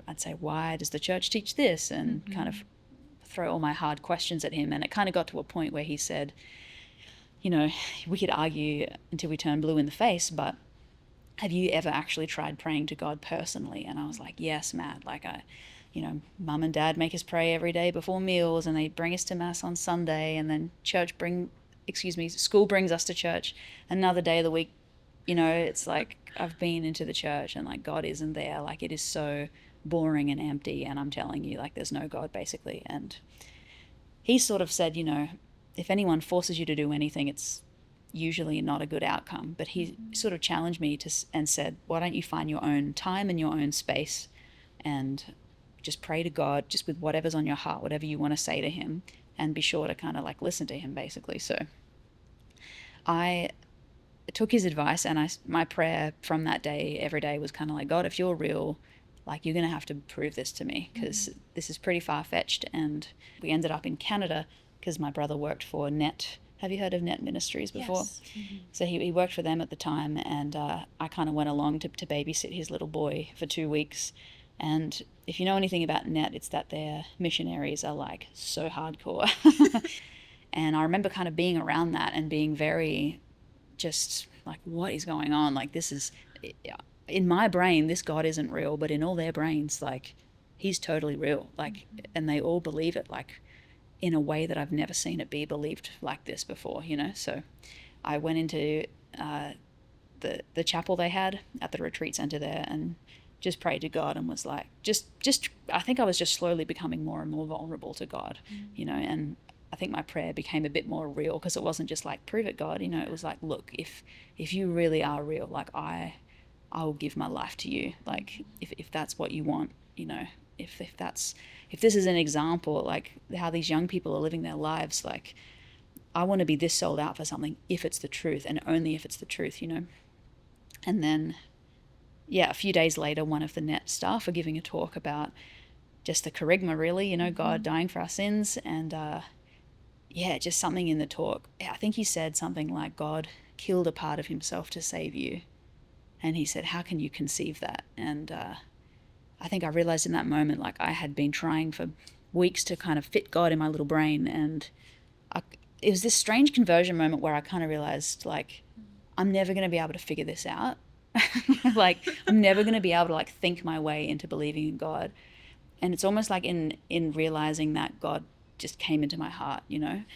I'd say, why does the church teach this? And kind of throw all my hard questions at him. And it kind of got to a point where he said, we could argue until we turn blue in the face, but have you ever actually tried praying to God personally? And I was like, yes, Matt. Like mum and dad make us pray every day before meals, and they bring us to mass on Sunday, and then school brings us to church another day of the week. It's like I've been into the church and like God isn't there. Like it is so boring and empty, and I'm telling you, like there's no God basically. And he sort of said, if anyone forces you to do anything, it's usually not a good outcome. But he sort of challenged me and said, why don't you find your own time and your own space and just pray to God just with whatever's on your heart, whatever you want to say to him, and be sure to kind of like listen to him basically. So I took his advice, and my prayer from that day every day was kind of like, God, if you're real, like you're going to have to prove this to me, because this is pretty far-fetched. And we ended up in Canada because my brother worked for Net. Have you heard of Net Ministries before? Yes. So he worked for them at the time, and I kind of went along to babysit his little boy for 2 weeks. And if you know anything about Net, it's that their missionaries are like so hardcore. And I remember kind of being around that and being very just like, what is going on? Like this is, in my brain, this God isn't real, but in all their brains, like he's totally real. Like, and they all believe it, like in a way that I've never seen it be believed like this before, So I went into the chapel they had at the retreat center there and just prayed to God, and was like, I think I was just slowly becoming more and more vulnerable to God, and I think my prayer became a bit more real, because it wasn't just like, prove it, God, it was like, look, if you really are real, like I will give my life to you. Like if that's what you want, if this is an example, like how these young people are living their lives, like I want to be this sold out for something if it's the truth, and only if it's the truth, And then, a few days later, one of the Net staff were giving a talk about just the charisma, really, God dying for our sins. And just something in the talk. I think he said something like, God killed a part of himself to save you. And he said, how can you conceive that? And I think I realized in that moment, like I had been trying for weeks to kind of fit God in my little brain. And it was this strange conversion moment where I kind of realized, like, I'm never going to be able to figure this out. Like, I'm never going to be able to like think my way into believing in God. And it's almost like in realizing that God just came into my heart,